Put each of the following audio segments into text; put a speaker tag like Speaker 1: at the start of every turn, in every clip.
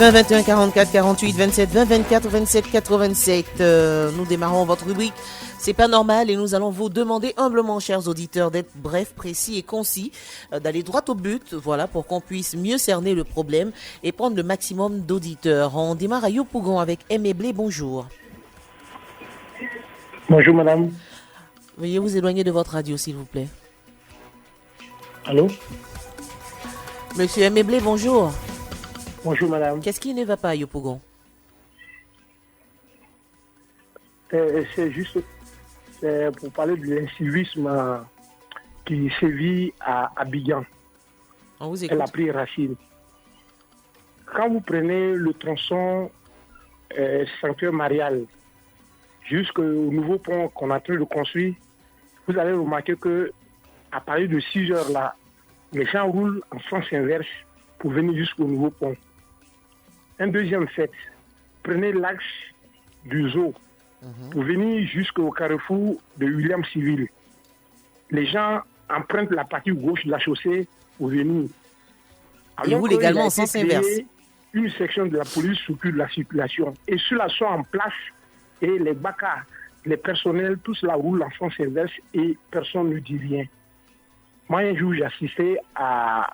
Speaker 1: 20 21 44 48 27 20 24 27 87. Nous démarrons votre rubrique C'est pas normal et nous allons vous demander humblement, chers auditeurs, d'être brefs, précis et concis, d'aller droit au but, voilà, pour qu'on puisse mieux cerner le problème et prendre le maximum d'auditeurs. On démarre à Yopougon avec Aimé Blé. Bonjour.
Speaker 2: Bonjour madame.
Speaker 1: Veuillez vous éloigner de votre radio, s'il vous plaît.
Speaker 2: Allô?
Speaker 1: Monsieur Aimé Blé, bonjour.
Speaker 2: Bonjour madame.
Speaker 1: Qu'est-ce qui ne va pas à Yopougon?
Speaker 2: C'est juste pour parler de l'incivisme qui sévit à Abidjan.
Speaker 1: On vous écoute.
Speaker 2: Elle a pris racine. Quand vous prenez le tronçon Sanctuaire Marial jusqu'au nouveau pont qu'on est en train de construire, vous allez remarquer que à partir de 6 heures là, les gens roulent en sens inverse pour venir jusqu'au nouveau pont. Un deuxième fait, prenez l'axe du zoo pour venir jusqu'au carrefour de William Civil. Les gens empruntent la partie gauche de la chaussée pour venir.
Speaker 1: Ils roulent également en sens inverse.
Speaker 2: Une section de la police s'occupe de la circulation. Et ceux-là sont en place et les bacas, les personnels, tous là roulent en sens inverse et personne ne dit rien. Moi, un jour, j'ai assisté à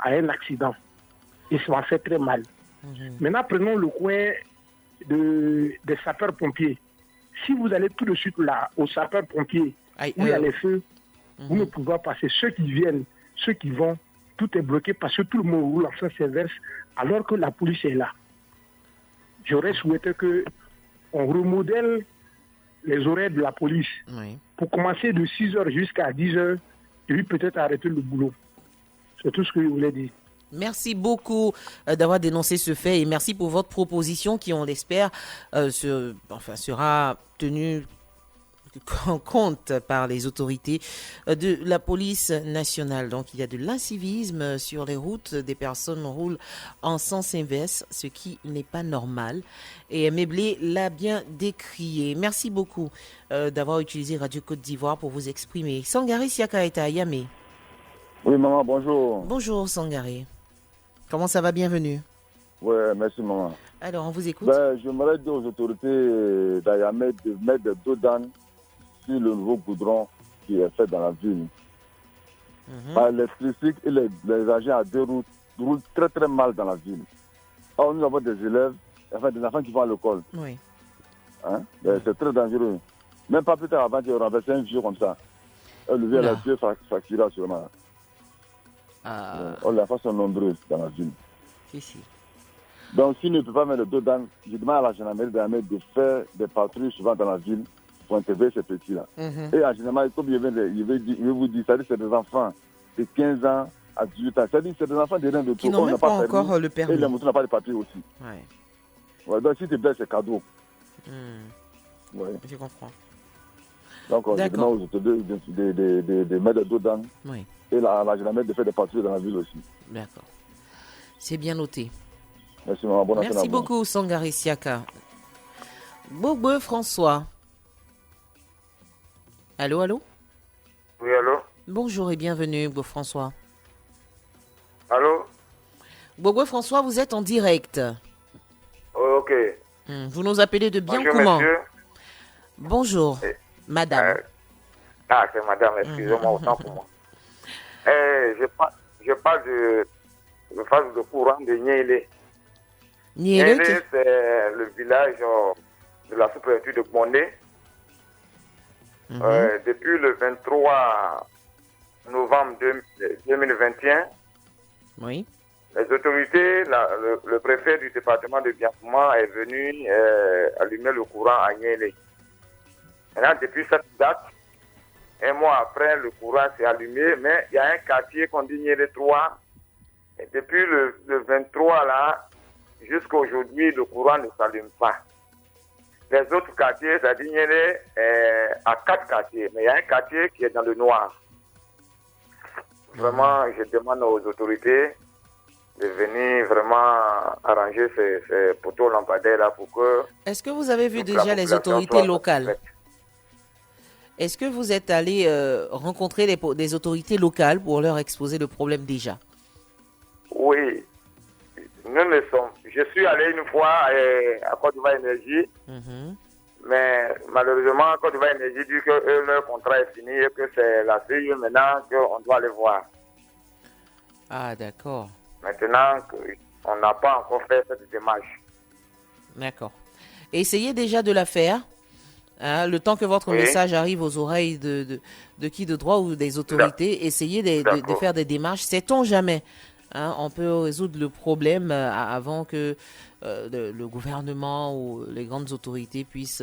Speaker 2: un accident et ça m'a fait très mal. Maintenant, prenons le coin des sapeurs-pompiers. Si vous allez tout de suite là, aux sapeurs-pompiers, où il y a les feux, vous ne pouvez pas passer. Ceux qui viennent, ceux qui vont, tout est bloqué parce que tout le monde roule en sens inverse alors que la police est là. J'aurais souhaité qu'on remodèle les horaires de la police pour commencer de 6 heures jusqu'à 10 heures et puis peut-être arrêter le boulot. C'est tout ce que je voulais dire.
Speaker 1: Merci beaucoup d'avoir dénoncé ce fait et merci pour votre proposition qui, on l'espère, sera tenue en compte par les autorités de la police nationale. Donc, il y a de l'incivisme sur les routes. Des personnes roulent en sens inverse, ce qui n'est pas normal. Et Méblé l'a bien décrié. Merci beaucoup d'avoir utilisé Radio Côte d'Ivoire pour vous exprimer. Sangaré Siaka est à Yamé.
Speaker 3: Oui, maman, bonjour.
Speaker 1: Bonjour, Sangaré. Comment ça va? Bienvenue.
Speaker 3: Oui, merci, maman.
Speaker 1: Alors, on vous écoute.
Speaker 3: J'aimerais dire aux autorités d'Ayamé de mettre des dodanes sur le nouveau goudron qui est fait dans la ville. Les tricycles et les agents à deux routes roulent très très mal dans la ville. Or, nous avons des élèves, enfin des enfants qui vont à l'école.
Speaker 1: Oui.
Speaker 3: C'est très dangereux. Même pas plus tard avant qu'ils renversent un vieux comme ça. Le vieux, la vieux fractura sûrement. Les enfants sont nombreux dans la ville.
Speaker 1: Ici.
Speaker 3: Donc, s'il ne peut pas mettre le dos dans, je demande à la gendarmerie de faire des patrouilles souvent dans la ville pour intervenir ces petits-là. Et en général, comme je vais vous dire, c'est des enfants de 15 ans à 18 ans. C'est-à-dire c'est des enfants de rien de tout.
Speaker 1: Qui n'ont même pas encore le permis.
Speaker 3: Et les motos n'ont pas de papier aussi. Donc, s'il te plaît, c'est cadeau.
Speaker 1: Je comprends.
Speaker 3: Donc, je demande aux autorités de mettre le dos dans. Et la gendarmerie de faire des patrouilles dans la ville aussi.
Speaker 1: D'accord. C'est bien noté.
Speaker 3: Merci, maman. Bonne
Speaker 1: Merci beaucoup, Sangaré Siaka. Bobo François. Allô, allô?
Speaker 4: Oui, allô?
Speaker 1: Bonjour et bienvenue, Bobo François.
Speaker 4: Allô?
Speaker 1: Bobo François, vous êtes en direct.
Speaker 4: Oh, ok.
Speaker 1: Vous nous appelez de bien comment? Bonjour, madame.
Speaker 4: C'est madame, excusez-moi, autant pour moi. Je parle de phase de courant de Niélé.
Speaker 1: Niélé,
Speaker 4: c'est le village de la sous-préfecture de Bondé. Depuis le 23 novembre 2021,
Speaker 1: oui.
Speaker 4: Les autorités, le préfet du département de Biakouma est venu allumer le courant à Niélé. Maintenant, depuis cette date, un mois après, le courant s'est allumé, mais il y a un quartier qu'on dit Niélé 3. Et depuis le 23 là, jusqu'à aujourd'hui, le courant ne s'allume pas. Les autres quartiers, c'est-à-dire Niélé à 4 quartiers, mais il y a un quartier qui est dans le noir. Vraiment, je demande aux autorités de venir vraiment arranger ces poteaux lampadaires là pour que...
Speaker 1: Est-ce que vous avez vu déjà les autorités locales? Est-ce que vous êtes allé rencontrer des autorités locales pour leur exposer le problème déjà?
Speaker 4: Oui. Je suis allé une fois à Côte d'Ivoire Énergie, mais malheureusement, Côte d'Ivoire Énergie dit que leur contrat est fini et que c'est la CIE maintenant qu'on doit aller voir.
Speaker 1: Ah, d'accord.
Speaker 4: Maintenant, on n'a pas encore fait cette démarche.
Speaker 1: D'accord. Essayez déjà de la faire. Hein, le temps que votre message arrive aux oreilles de qui de droit ou des autorités, essayez de faire des démarches. Sait-on jamais, hein, on peut résoudre le problème avant que le gouvernement ou les grandes autorités puissent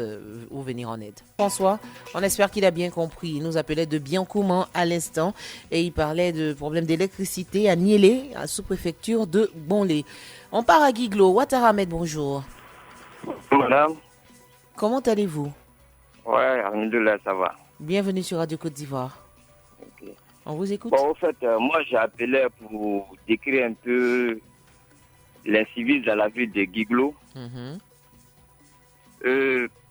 Speaker 1: vous venir en aide. François, on espère qu'il a bien compris. Il nous appelait de Biancouman à l'instant et il parlait de problèmes d'électricité à Niélé, à sous-préfecture de Bonlé. On part à Guiglo. Ouattara Ahmed, bonjour.
Speaker 5: Madame.
Speaker 1: Comment allez-vous?
Speaker 5: Ouais, alhamdoulilah, ça va.
Speaker 1: Bienvenue sur Radio Côte d'Ivoire.
Speaker 5: Okay.
Speaker 1: On vous écoute.
Speaker 5: Bon, en fait, moi, j'ai appelé pour décrire un peu l'incivisme dans la ville de Guiglo.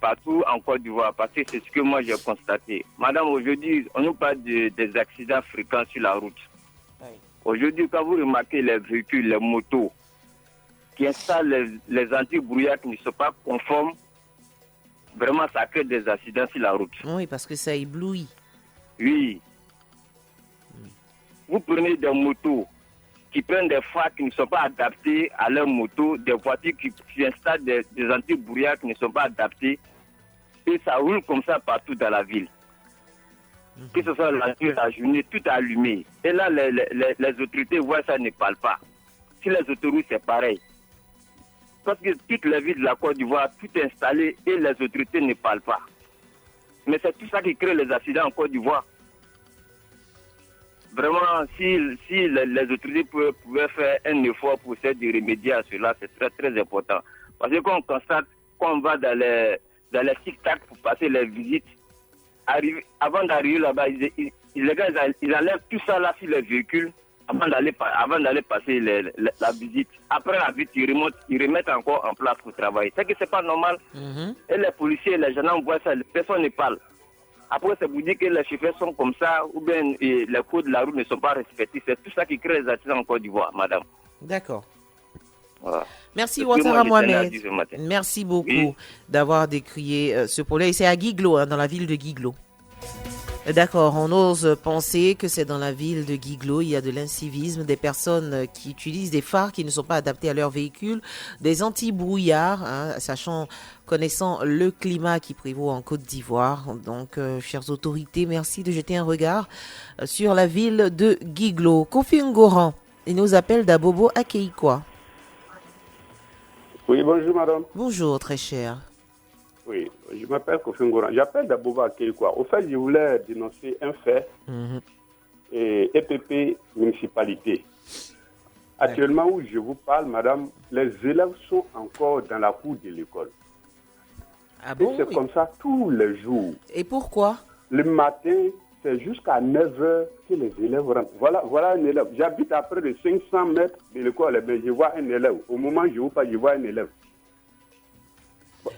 Speaker 5: Partout en Côte d'Ivoire, parce que c'est ce que moi j'ai constaté. Madame, aujourd'hui, on nous parle des accidents fréquents sur la route. Oui. Aujourd'hui, quand vous remarquez les véhicules, les motos, qui installent les anti-brouillards qui ne sont pas conformes, vraiment, ça crée des accidents sur la route.
Speaker 1: Oui, parce que ça éblouit.
Speaker 5: Oui. Vous prenez des motos qui prennent des phares qui ne sont pas adaptés à leur moto, des voitures qui installent des anti-brouillards qui ne sont pas adaptés, et ça roule comme ça partout dans la ville. Que ce soit la nuit, la journée, tout allumé. Et là, les autorités voient ça, ne parlent pas. Si les autoroutes, c'est pareil. Parce que toutes les villes de la Côte d'Ivoire, tout est installé et les autorités ne parlent pas. Mais c'est tout ça qui crée les accidents en Côte d'Ivoire. Vraiment, si les autorités pouvaient faire un effort pour essayer de remédier à cela, c'est très très important. Parce que quand on constate, quand on va dans les tic-tac pour passer les visites, avant d'arriver là-bas, les gars ils enlèvent tout ça là sur les véhicules avant d'aller passer la visite. Après la visite, ils remettent encore en place pour travailler. C'est que c'est pas normal. Et les policiers, les gendarmes voient ça, personne ne parle. Après, c'est vous dire que les chauffeurs sont comme ça, ou bien les codes de la route ne sont pas respectés. C'est tout ça qui crée les accidents en Côte d'Ivoire, madame.
Speaker 1: D'accord.
Speaker 5: Voilà.
Speaker 1: Merci Ouattara Mohamed. Merci beaucoup d'avoir décrié ce problème. C'est à Guiglo, hein, dans la ville de Guiglo. D'accord, on ose penser que c'est dans la ville de Guiglo, il y a de l'incivisme, des personnes qui utilisent des phares qui ne sont pas adaptés à leur véhicule, des anti-brouillards, hein, connaissant le climat qui prévaut en Côte d'Ivoire. Donc, chères autorités, merci de jeter un regard sur la ville de Guiglo. Kofi Ngoran, il nous appelle d'Abobo Akeikwa.
Speaker 6: Oui, bonjour madame.
Speaker 1: Bonjour très cher.
Speaker 6: Oui, je m'appelle Kofi Ngoran. J'appelle d'Abobo Akeikwa. Au fait, je voulais dénoncer un fait et EPP municipalité. Actuellement où je vous parle, madame, les élèves sont encore dans la cour de l'école.
Speaker 1: Ah bon,
Speaker 6: et c'est comme ça tous les jours.
Speaker 1: Et pourquoi?
Speaker 6: Le matin, c'est jusqu'à 9h que les élèves rentrent. Voilà un élève. J'habite à près de 500 mètres de l'école, mais je vois un élève. Au moment où je vous parle, je vois un élève.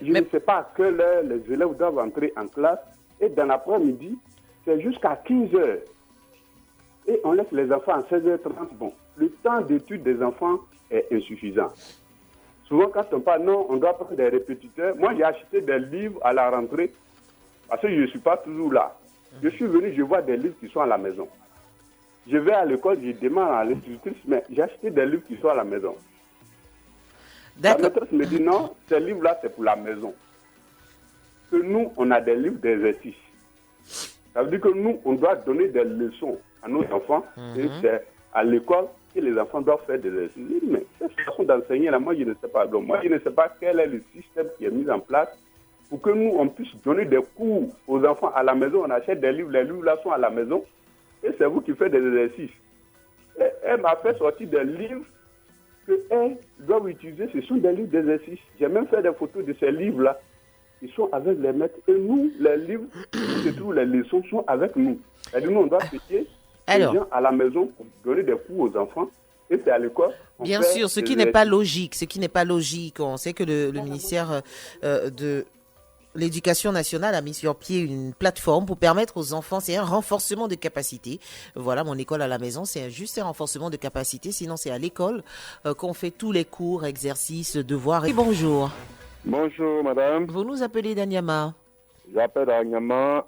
Speaker 6: Je ne sais pas à quelle heure les élèves doivent entrer en classe. Et dans l'après-midi, c'est jusqu'à 15h. Et on laisse les enfants à 16h30. Bon, le temps d'étude des enfants est insuffisant. Souvent, quand on parle, non, on doit prendre des répétiteurs. Moi, j'ai acheté des livres à la rentrée parce que je ne suis pas toujours là. Je suis venu, je vois des livres qui sont à la maison. Je vais à l'école, je demande à l'institutrice, mais j'ai acheté des livres qui sont à la maison. La maîtresse me dit non, ces livres-là, c'est pour la maison. Que nous, on a des livres d'exercice. Ça veut dire que nous, on doit donner des leçons à nos enfants. Et c'est à l'école que les enfants doivent faire des exercices. Je dis, mais cette façon d'enseigner, là, moi, je ne sais pas. Donc, moi, je ne sais pas quel est le système qui est mis en place pour que nous, on puisse donner des cours aux enfants à la maison. On achète des livres, les livres là sont à la maison, et c'est vous qui faites des exercices. Et elle m'a fait sortir des livres qu'elles doivent utiliser, ce sont des livres d'exercices. J'ai même fait des photos de ces livres-là. Ils sont avec les maîtres. Et nous, les livres, où se trouvent les leçons, sont avec nous. C'est-à-dire, nous, on doit payer les gens à la maison pour donner des cours aux enfants. Et c'est à l'école.
Speaker 1: Bien sûr, ce qui n'est pas logique. On sait que le ministère de L'éducation nationale a mis sur pied une plateforme pour permettre aux enfants, c'est un renforcement de capacité. Voilà, mon école à la maison, c'est juste un renforcement de capacité. Sinon, c'est à l'école qu'on fait tous les cours, exercices, devoirs. Et bonjour.
Speaker 3: Bonjour, madame.
Speaker 1: Vous nous appelez d'Anyama.
Speaker 3: J'appelle Anyama,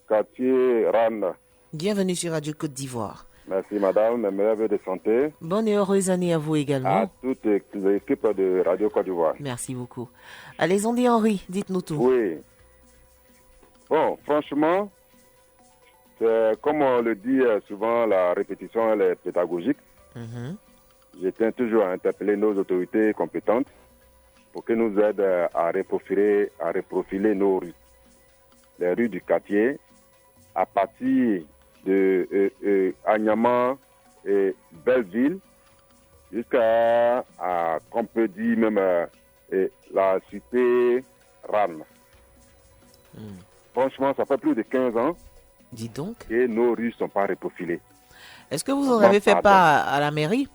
Speaker 3: quartier Randa.
Speaker 1: Bienvenue sur Radio Côte d'Ivoire.
Speaker 3: Merci, madame. Mes meilleurs vœux de santé.
Speaker 1: Bonne et heureuse année à vous également.
Speaker 3: À toute l'équipe de Radio Côte d'Ivoire.
Speaker 1: Merci beaucoup. Allez, Zondé Henri, dites-nous tout.
Speaker 3: Oui. Bon, franchement, comme on le dit souvent, la répétition elle est pédagogique. Je tiens toujours à interpeller nos autorités compétentes pour qu'ils nous aident à reprofiler nos rues. Les rues du quartier, à partir de Anyama et Belleville, jusqu'à, qu'on peut dire même, la cité Ram. Franchement, ça fait plus de 15 ans.
Speaker 1: Dis donc.
Speaker 3: Et nos rues ne sont pas reprofilées.
Speaker 1: Est-ce que vous en avez fait part à la mairie?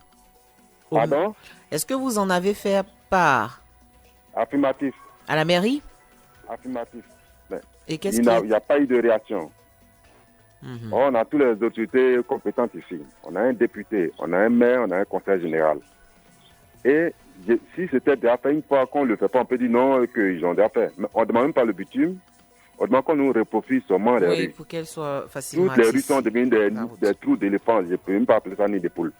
Speaker 3: Pardon?
Speaker 1: Est-ce que vous en avez fait part?
Speaker 3: Affirmatif.
Speaker 1: À la mairie?
Speaker 3: Affirmatif. Mais
Speaker 1: et qu'est-ce
Speaker 3: il n'y a pas eu de réaction. On a toutes les autorités compétentes ici. On a un député, on a un maire, on a un conseil général. Et si c'était déjà fait une fois qu'on ne le fait pas, on peut dire non, qu'ils ont déjà fait. Mais on ne demande même pas le bitume. On demande qu'on nous reprofile seulement les rues.
Speaker 1: Pour qu'elles soient facilement
Speaker 3: toutes les rues sont devenues des trous d'éléphants. Je ne peux même pas appeler ça ni des poules.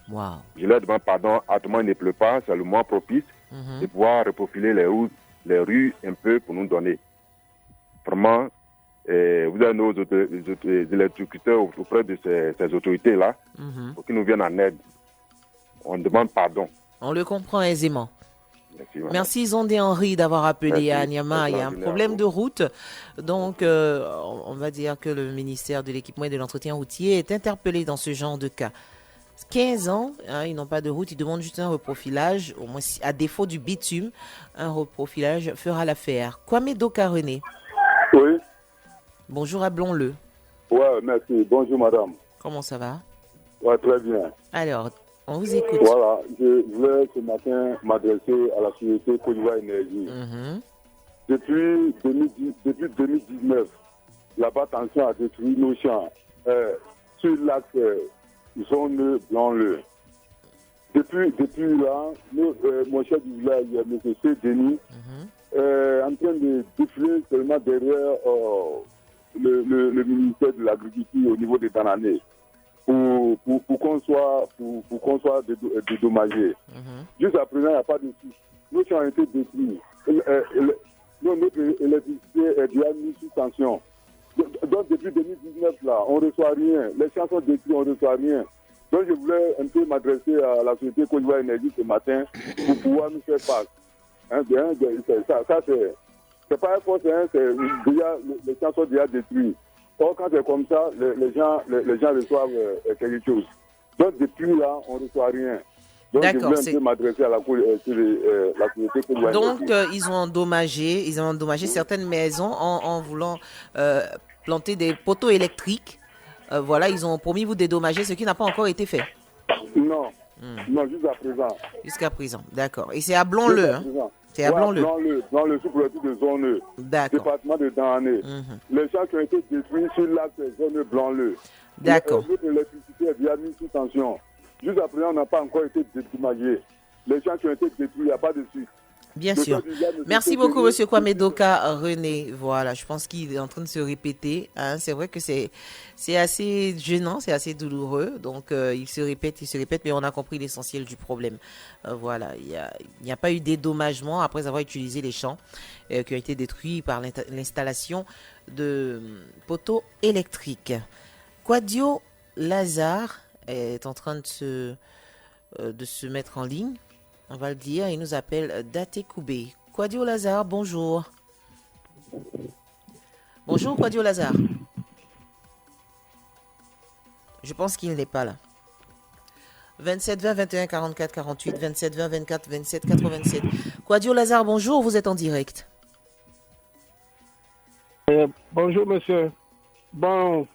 Speaker 1: Wow.
Speaker 3: Je leur demande pardon. À tout le monde, il ne pleut pas. C'est le mois propice de pouvoir reprofiler les rues un peu pour nous donner. Vraiment, vous avez nos électrocuteurs auprès de ces autorités-là pour qu'ils nous viennent en aide. On demande pardon.
Speaker 1: On le comprend aisément.
Speaker 3: Merci
Speaker 1: Zondé Henri d'avoir appelé à Anyama. Il y a un problème de route. Donc, on va dire que le ministère de l'équipement et de l'entretien routier est interpellé dans ce genre de cas. 15 ans, ils n'ont pas de route, ils demandent juste un reprofilage. Au moins, à défaut du bitume, un reprofilage fera l'affaire. Kwame Doka René.
Speaker 7: Oui.
Speaker 1: Bonjour, appelons-le.
Speaker 7: Ouais, merci. Bonjour, madame.
Speaker 1: Comment ça va?
Speaker 7: Ouais, très bien.
Speaker 1: Alors, on vous écoute.
Speaker 7: Voilà, je voulais ce matin m'adresser à la société Côte d'Ivoire Énergie. Depuis 2019, la tension a détruit nos champs sur l'axe zone blanc-le. Depuis là, mon chef du village, M. C. Denis, en train de défiler seulement derrière le ministère de l'Agriculture au niveau des Dananais pour qu'on soit dédommagé. Jusqu'à présent, il n'y a pas de souci. Nos champs ont été détruits. Notre électricité est déjà mise sous tension. Donc depuis 2019, là, on ne reçoit rien. Les champs sont détruits, on ne reçoit rien. Donc je voulais un peu m'adresser à la société Côte d'Ivoire Énergie ce matin pour pouvoir nous faire face. Ça, c'est pas un force, c'est déjà, les champs sont déjà détruits. Or, quand c'est comme ça, les gens reçoivent quelque chose. Donc, depuis là, on ne reçoit rien. Donc, je voulais un peu m'adresser à la société Côte d'Ivoire.
Speaker 1: Donc, ils ont endommagé certaines maisons en voulant planter des poteaux électriques. Voilà, ils ont promis vous dédommager, ce qui n'a pas encore été fait.
Speaker 7: Non, non, jusqu'à présent.
Speaker 1: Jusqu'à présent, d'accord. Et c'est à Blon-le, hein? C'est à Blon-le.
Speaker 7: Blon-le, sous-préfecture de zone département de Danané. Les champs qui ont été détruits sur l'axe zone Blon-le.
Speaker 1: D'accord.
Speaker 7: Notre électricité est bien mise sous tension. Jusqu'à présent, on n'a pas encore été dédommagé. Les champs qui ont été détruits, il n'y a pas de suite.
Speaker 1: Bien sûr. Merci beaucoup, M. Kwame Doka René. Voilà, je pense qu'il est en train de se répéter. Hein. C'est vrai que c'est assez gênant, c'est assez douloureux. Donc, il se répète, mais on a compris l'essentiel du problème. Voilà, il n'y a pas eu dédommagement après avoir utilisé les champs qui ont été détruits par l'installation de poteaux électriques. Quadio Lazare est en train de se mettre en ligne. On va le dire, il nous appelle Date Koubé. Quadio Lazare, bonjour. Bonjour Quadio Lazare. Je pense qu'il n'est pas là. 27 20 21 44 48, 27 20 24 27 87. Quadio Lazare, bonjour, vous êtes en direct.
Speaker 2: Bonjour monsieur. Bon,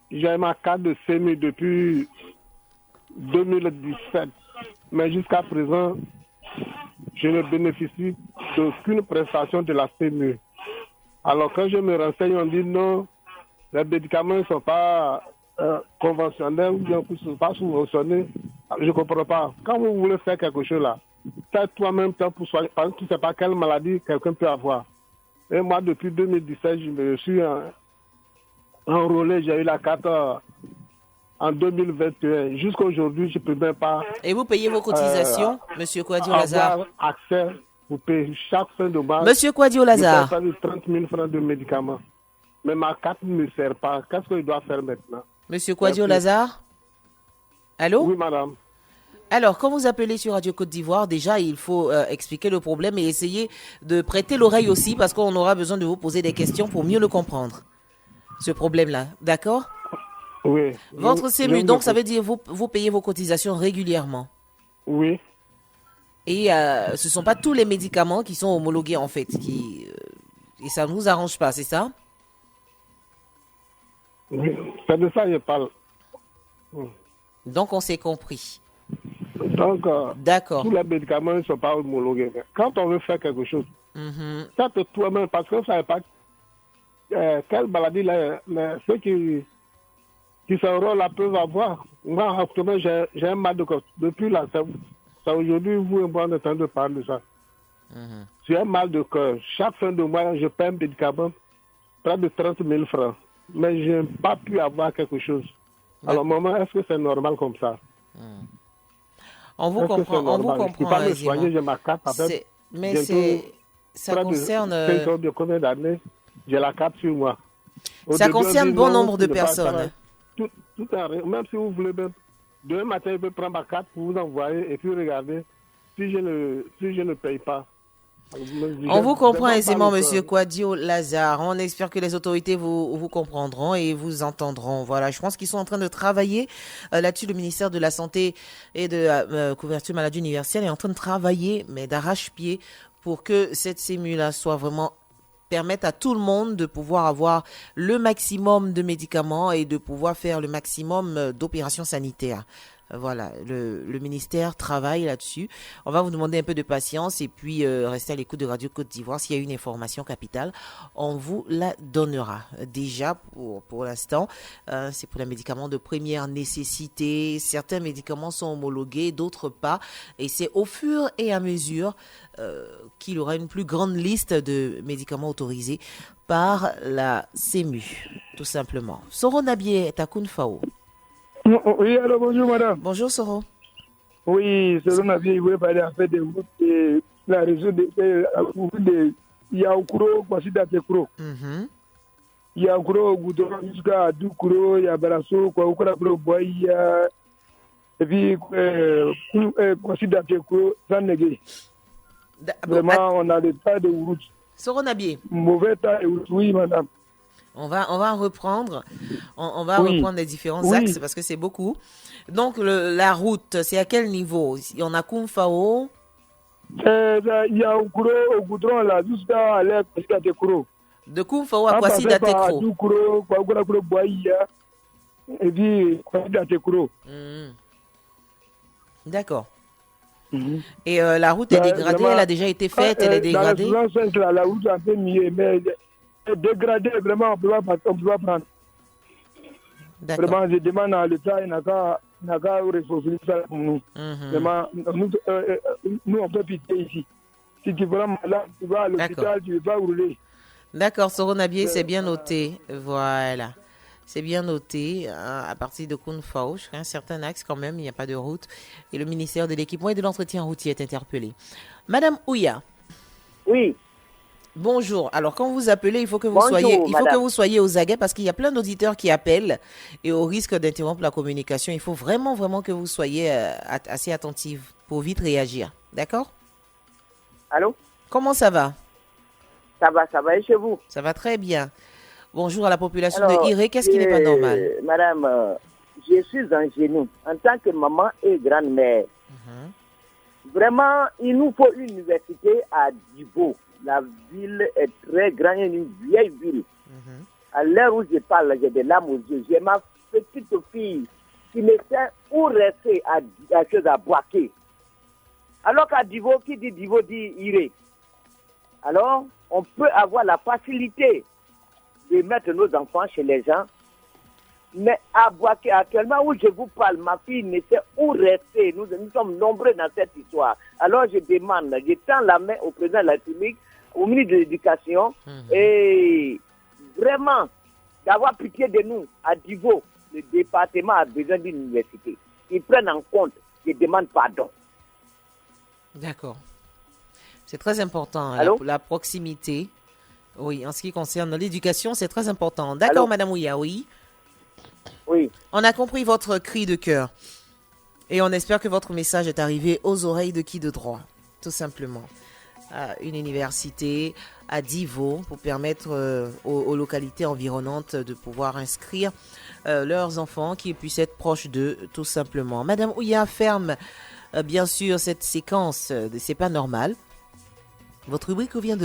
Speaker 2: j'ai ma carte de CMU depuis 2017, mais jusqu'à présent, je ne bénéficie d'aucune prestation de la CMU. Alors quand je me renseigne, on dit non, les médicaments ne sont pas conventionnels ou bien ne sont pas subventionnés. Je ne comprends pas. Quand vous voulez faire quelque chose là, faites toi-même temps pour soigner. Parce que tu ne sais pas quelle maladie quelqu'un peut avoir. Et moi, depuis 2017, je me suis enrôlé, j'ai eu la carte en 2021. Jusqu'à aujourd'hui, je ne peux même pas.
Speaker 1: Et vous payez vos cotisations, Monsieur Kouadio Lazare?
Speaker 2: Avoir accès, vous payez chaque fin de mois.
Speaker 1: Monsieur Kouadio Lazare.
Speaker 2: Je paye 30 000 francs de médicaments. Mais ma carte ne me sert pas. Qu'est-ce que je dois faire maintenant?
Speaker 1: Monsieur Kouadio Lazare? Allô?
Speaker 2: Oui, madame.
Speaker 1: Alors, quand vous appelez sur Radio Côte d'Ivoire, déjà, il faut expliquer le problème et essayer de prêter l'oreille aussi parce qu'on aura besoin de vous poser des questions pour mieux le comprendre, ce problème-là. D'accord?
Speaker 2: Oui.
Speaker 1: Votre CMU, donc, ça veut dire vous payez vos cotisations régulièrement?
Speaker 2: Oui.
Speaker 1: Et ce ne sont pas tous les médicaments qui sont homologués, en fait. Et ça ne nous arrange pas, c'est ça?
Speaker 2: Oui, c'est de ça que je parle.
Speaker 1: Donc, on s'est compris.
Speaker 2: Donc,
Speaker 1: d'accord.
Speaker 2: Tous les médicaments ne sont pas homologués. Quand on veut faire quelque chose, ça te toi-même, parce que vous ne savez pas quelle maladie ceux qui sont là peuvent avoir. Moi, actuellement, j'ai un mal de corps. Depuis là, c'est aujourd'hui, vous et moi, on est en train de parler de ça. J'ai un mal de cœur. Chaque fin de mois, je paie un médicament, près de 30 000 francs. Mais je n'ai pas pu avoir quelque chose. Alors, maman, est-ce que c'est normal comme ça?
Speaker 1: On vous comprend, on vous comprend.
Speaker 2: Je peux pas me soigner, j'ai ma carte.
Speaker 1: Mais ça concerne...
Speaker 2: De combien d'années, j'ai la carte sur moi.
Speaker 1: Ça concerne bon nombre de personnes.
Speaker 2: Même si vous voulez, demain matin, je peux prendre ma carte pour vous envoyer et puis regarder si je ne paye pas.
Speaker 1: On vous comprend aisément, Monsieur Kouadio Lazare. On espère que les autorités vous comprendront et vous entendront. Voilà, je pense qu'ils sont en train de travailler là-dessus. Le ministère de la Santé et de la couverture maladie universelle est en train de travailler, mais d'arrache-pied, pour que cette CMU-là soit vraiment permettre à tout le monde de pouvoir avoir le maximum de médicaments et de pouvoir faire le maximum d'opérations sanitaires. Voilà, le ministère travaille là-dessus. On va vous demander un peu de patience et puis rester à l'écoute de Radio Côte d'Ivoire. S'il y a une information capitale, on vous la donnera. Déjà, pour l'instant, c'est pour les médicaments de première nécessité. Certains médicaments sont homologués, d'autres pas. Et c'est au fur et à mesure qu'il y aura une plus grande liste de médicaments autorisés par la CMU, tout simplement. Soro Nabié Takoun Fao.
Speaker 8: Oui, alors bonjour madame.
Speaker 1: Bonjour Soro.
Speaker 8: Oui, Soro Nabié, il voulait parler en fait de la réseau de Yaoukro, Kwasida Tekro. Yaoukro, Goudron, jusqu'à Doukro, Yabarasso, Kwaoukra, Boya, et puis Kwasida Tekro, Sanégé. Vraiment, on a le tas de routes.
Speaker 1: Soro Nabié.
Speaker 8: Mauvais tas de routes, oui madame.
Speaker 1: On va reprendre. On va reprendre les différents axes parce que c'est beaucoup. Donc, la route, c'est à quel niveau? Il y en a Koumfao?
Speaker 8: Il y a au goudron là, jusqu'à Kwasida Tekro.
Speaker 1: De Koumfao à Kwasida Tekro.
Speaker 8: Et puis Kwasida Tekro.
Speaker 1: D'accord. Et la route est dégradée, elle a déjà été faite, elle est dégradée.
Speaker 8: La route est un peu mieux, mais dégradée, vraiment, on ne peut pas prendre. Vraiment, je demande à l'État, il n'a qu'à responsabiliser pour nous. Vraiment, nous, on peut piter ici. Si tu es vraiment malade, tu vas à l'hôpital, tu ne veux pas rouler.
Speaker 1: D'accord, Soro Nabié, c'est bien noté. Voilà. C'est bien noté, à partir de Kounfao, jusqu'à un certain axe quand même, il n'y a pas de route. Et le ministère de l'Équipement et de l'Entretien routier est interpellé. Madame Ouya.
Speaker 9: Oui.
Speaker 1: Bonjour. Alors, quand vous appelez, il faut que vous soyez aux aguets parce qu'il y a plein d'auditeurs qui appellent et au risque d'interrompre la communication, il faut vraiment, vraiment que vous soyez assez attentive pour vite réagir. D'accord?
Speaker 9: Allô?
Speaker 1: Comment ça va?
Speaker 9: Ça va et chez vous?
Speaker 1: Ça va très bien. Bonjour à la population de Iré. Qu'est-ce qui n'est pas normal?
Speaker 9: Madame, je suis en genou en tant que maman et grand-mère. Vraiment, il nous faut une université à Djibo. La ville est très grande, une vieille ville. À l'heure où je parle, j'ai des larmes aux yeux. J'ai ma petite fille qui ne sait où rester à Boaké. Alors qu'à Divo, qui dit Divo dit Iré. Alors, on peut avoir la facilité de mettre nos enfants chez les gens. Mais à Boaké, actuellement où je vous parle, ma fille ne sait où rester. Nous sommes nombreux dans cette histoire. Alors je demande, je tends la main au président de la République, au ministre de l'Éducation, et vraiment d'avoir pitié de nous. À Divo, le département a besoin d'une université. Ils prennent en compte, je demande pardon.
Speaker 1: D'accord. C'est très important, la proximité. Oui, en ce qui concerne l'éducation, c'est très important. D'accord, Madame Ouya, oui.
Speaker 9: Oui.
Speaker 1: On a compris votre cri de cœur. Et on espère que votre message est arrivé aux oreilles de qui de droit, tout simplement. À une université à Divo pour permettre aux localités environnantes de pouvoir inscrire leurs enfants qui puissent être proches d'eux, tout simplement. Madame Ouya ferme, bien sûr, cette séquence. C'est pas normal. Votre rubrique vient de